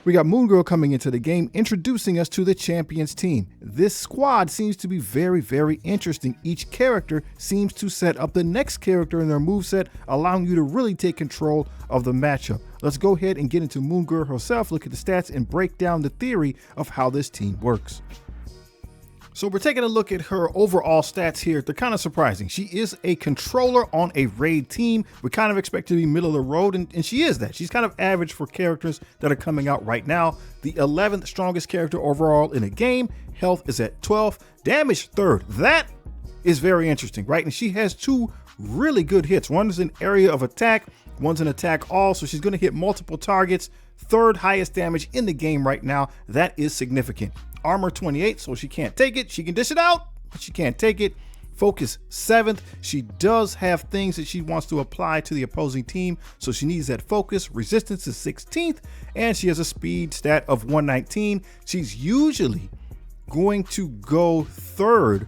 We got Moon Girl coming into the game, introducing us to the champions team. This squad seems to be very, very interesting. Each character seems to set up the next character in their moveset, allowing you to really take control of the matchup. Let's go ahead and get into Moon Girl herself, look at the stats, and break down the theory of how this team works. So we're taking a look at her overall stats here. They're kind of surprising. She is a controller on a raid team. We kind of expect her to be middle of the road, and she is that. She's kind of average for characters that are coming out right now. The 11th strongest character overall in the game. Health is at 12. Damage 3rd. That is very interesting, right? And she has two really good hits. One is an area of attack. One's an attack all. So she's going to hit multiple targets. 3rd highest damage in the game right now. That is significant. Armor 28, so she can't take it. She can dish it out, but she can't take it. Focus 7th. She does have things that she wants to apply to the opposing team, so she needs that focus. Resistance is 16th, and she has a speed stat of 119. She's usually going to go 3rd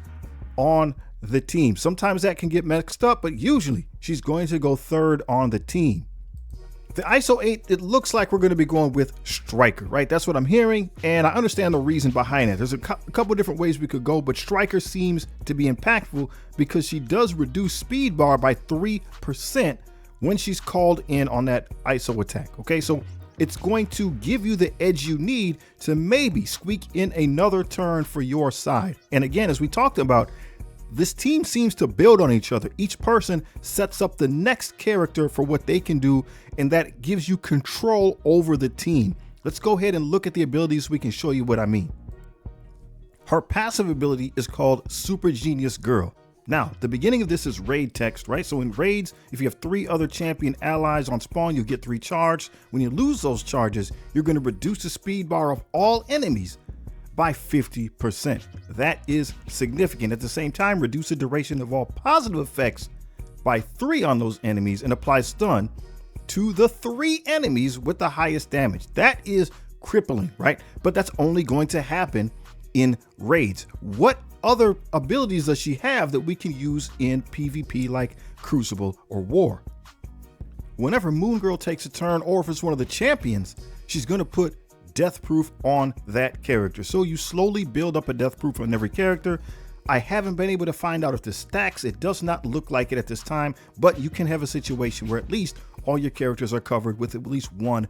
on the team. Sometimes that can get mixed up, but usually she's going to go 3rd on the team. The ISO 8, it looks like we're going to be going with Striker, right? That's what I'm hearing, and I understand the reason behind it. There's a couple different ways we could go, but Striker seems to be impactful because she does reduce speed bar by 3% when she's called in on that ISO attack, okay? So it's going to give you the edge you need to maybe squeak in another turn for your side. And again, as we talked about, this team seems to build on each other. Each person sets up the next character for what they can do, and that gives you control over the team. Let's go ahead and look at the abilities so we can show you what I mean. Her passive ability is called Super Genius Girl. Now, the beginning of this is raid text, right? So in raids, if you have 3 other champion allies on spawn, you get 3 charged. When you lose those charges, you're going to reduce the speed bar of all enemies by 50%. That is significant. At the same time, reduce the duration of all positive effects by 3 on those enemies and apply stun to the 3 enemies with the highest damage. That is crippling, right? But that's only going to happen in raids. What other abilities does she have that we can use in PvP like Crucible or War? Whenever Moon Girl takes a turn, or if it's one of the champions, she's going to put death proof on that character. So you slowly build up a death proof on every character. I haven't been able to find out if this stacks. It does not look like it at this time, but you can have a situation where at least all your characters are covered with at least 1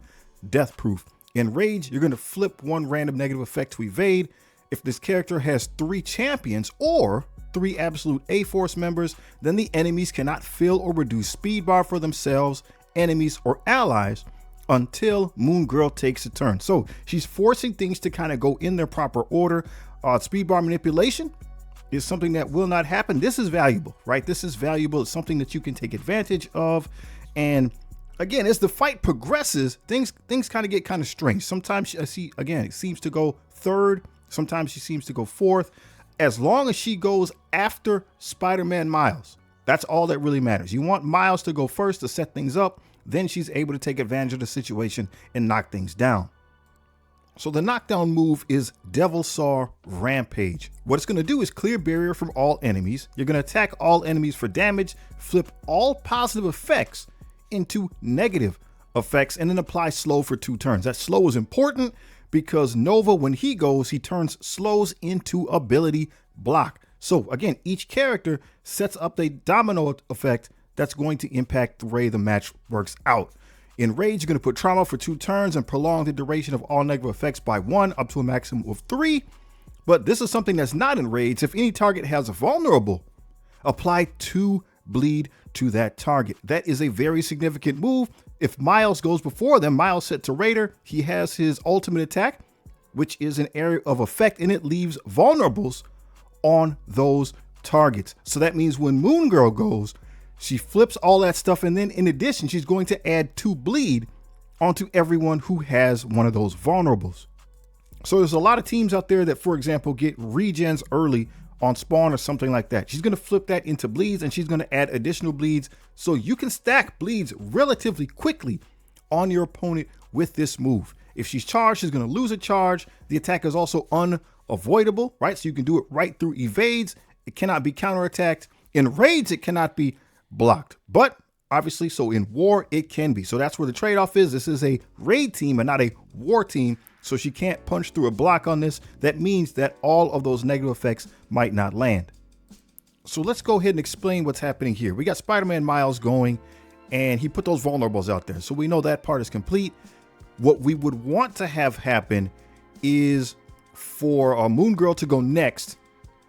death proof. In Rage, you're going to flip 1 random negative effect to evade. If this character has 3 champions or 3 absolute A-Force members, then the enemies cannot fill or reduce speed bar for themselves, enemies, or allies until Moon Girl takes a turn. So she's forcing things to kind of go in their proper order. Speed bar manipulation is something that will not happen. This is valuable, right? This is valuable. It's something that you can take advantage of. And again, as the fight progresses, things kind of get kind of strange. Sometimes I see, again, it seems to go 3rd. Sometimes she seems to go 4th. As long as she goes after Spider-Man Miles, that's all that really matters. You want Miles to go first to set things up. Then she's able to take advantage of the situation and knock things down. So the knockdown move is Dinosaur Rampage. What it's going to do is clear barrier from all enemies. You're going to attack all enemies for damage, flip all positive effects into negative effects, and then apply slow for 2 turns. That slow is important because Nova, when he goes, he turns slows into ability block. So again, each character sets up a domino effect that's going to impact the way the match works out. In Rage, you're going to put trauma for 2 turns and prolong the duration of all negative effects by 1 up to a maximum of 3. But this is something that's not in Rage. If any target has a vulnerable, apply 2 bleed to that target. That is a very significant move. If Miles goes before them, Miles set to Raider, he has his ultimate attack, which is an area of effect, and it leaves vulnerables on those targets. So that means when Moon Girl goes, she flips all that stuff, and then in addition, she's going to add 2 bleed onto everyone who has one of those vulnerables. So there's a lot of teams out there that, for example, get regens early on spawn or something like that. She's going to flip that into bleeds, and she's going to add additional bleeds. So you can stack bleeds relatively quickly on your opponent with this move. If she's charged, she's going to lose a charge. The attack is also unavoidable, right? So you can do it right through evades. It cannot be counterattacked. In raids, it cannot be blocked. But obviously. So in war, it can be. So that's where the trade-off is. This is a raid team and not a war team. So she can't punch through a block on this. That means that all of those negative effects might not land. So let's go ahead and explain what's happening here. We got Spider-Man Miles going, and he put those vulnerables out there. So we know that part is complete. What we would want to have happen is for Moon Girl to go next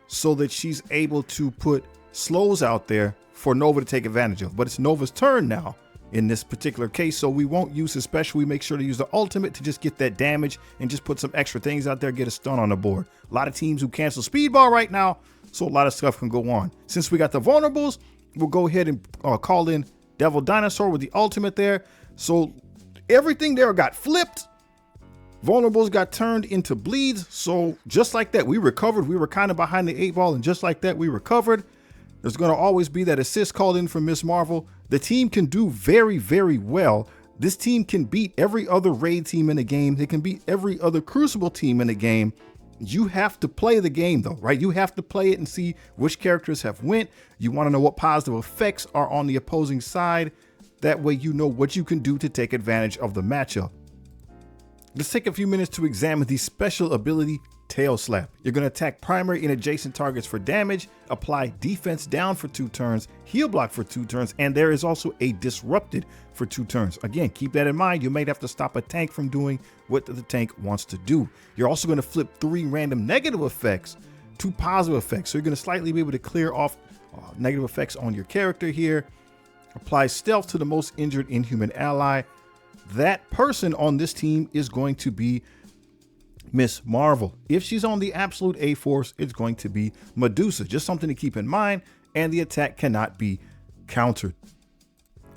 so that she's able to put slows out there for Nova to take advantage of. But it's Nova's turn now in this particular case, so we won't use his special. We make sure to use the ultimate to just get that damage and just put some extra things out there, get a stun on the board. A lot of teams who cancel speed ball right now, so a lot of stuff can go on. Since we got the vulnerables, we'll go ahead and call in Devil Dinosaur with the ultimate there. So everything there got flipped. Vulnerables got turned into bleeds. So just like that, we recovered. We were kind of behind the 8 ball, and just like that, we recovered. There's going to always be that assist called in from Miss Marvel. The team can do very, very well. This team can beat every other raid team in the game. They can beat every other Crucible team in the game. You have to play the game though, right? You have to play it and see which characters have went. You want to know what positive effects are on the opposing side. That way you know what you can do to take advantage of the matchup. Let's take a few minutes to examine the special ability Tail Slap. You're going to attack primary and adjacent targets for damage, apply defense down for 2 turns, heal block for 2 turns, and there is also a disrupted for 2 turns. Again, keep that in mind. You might have to stop a tank from doing what the tank wants to do. You're also going to flip 3 random negative effects to positive effects. So you're going to slightly be able to clear off negative effects on your character here. Apply stealth to the most injured inhuman ally. That person on this team is going to be Miss Marvel. If she's on the absolute A force, it's going to be Medusa. Just something to keep in mind, and the attack cannot be countered.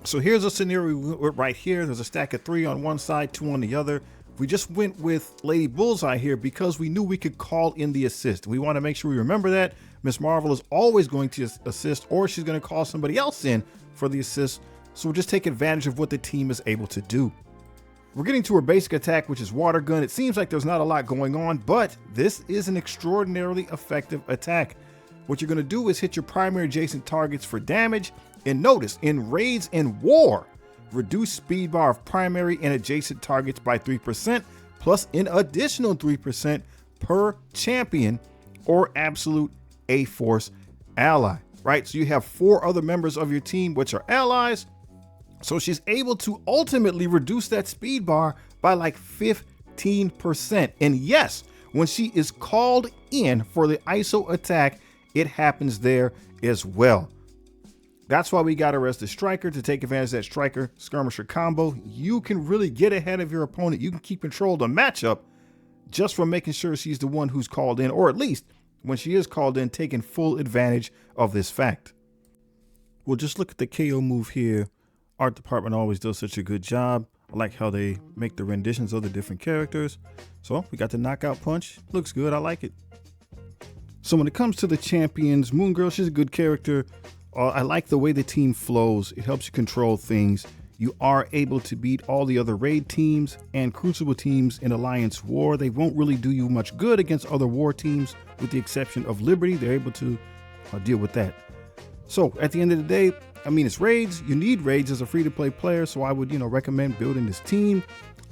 So here's a scenario right here. There's a stack of 3 on one side, 2 on the other. We just went with Lady Bullseye here because we knew we could call in the assist. We want to make sure we remember that Miss Marvel is always going to assist, or she's going to call somebody else in for the assist. So we'll just take advantage of what the team is able to do. We're getting to her basic attack, which is Water Gun. It seems like there's not a lot going on, but this is an extraordinarily effective attack. What you're going to do is hit your primary adjacent targets for damage. And notice, in raids and war, reduce speed bar of primary and adjacent targets by 3%, plus an additional 3% per champion or absolute A-Force ally, right? So you have 4 other members of your team, which are allies. So she's able to ultimately reduce that speed bar by like 15%. And yes, when she is called in for the ISO attack, it happens there as well. That's why we got her as the striker, to take advantage of that striker skirmisher combo. You can really get ahead of your opponent. You can keep control of the matchup just from making sure she's the one who's called in, or at least when she is called in, taking full advantage of this fact. We'll just look at the KO move here. Art department always does such a good job. I like how they make the renditions of the different characters. So we got the knockout punch. Looks good. I like it. So when it comes to the champions, Moon Girl, she's a good character. I like the way the team flows. It helps you control things. You are able to beat all the other raid teams and Crucible teams in Alliance War. They won't really do you much good against other war teams, with the exception of Liberty. They're able to deal with that. So at the end of the day, I mean, it's raids. You need raids as a free-to-play player, so I would, recommend building this team.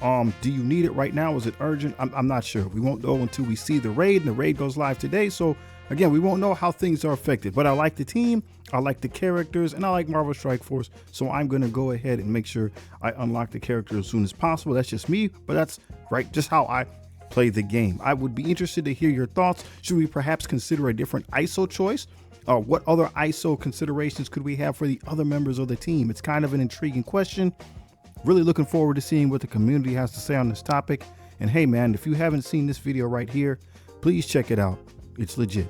Do you need it right now? Is it urgent? I'm not sure. We won't know until we see the raid, and the raid goes live today. So again, we won't know how things are affected. But I like the team, I like the characters, and I like Marvel Strike Force. So I'm going to go ahead and make sure I unlock the character as soon as possible. That's just me, but that's right, just how I play the game. I would be interested to hear your thoughts. Should we perhaps consider a different ISO choice? What other ISO considerations could we have for the other members of the team? It's kind of an intriguing question. Really looking forward to seeing what the community has to say on this topic. And hey man, if you haven't seen this video right here, please check it out. It's legit.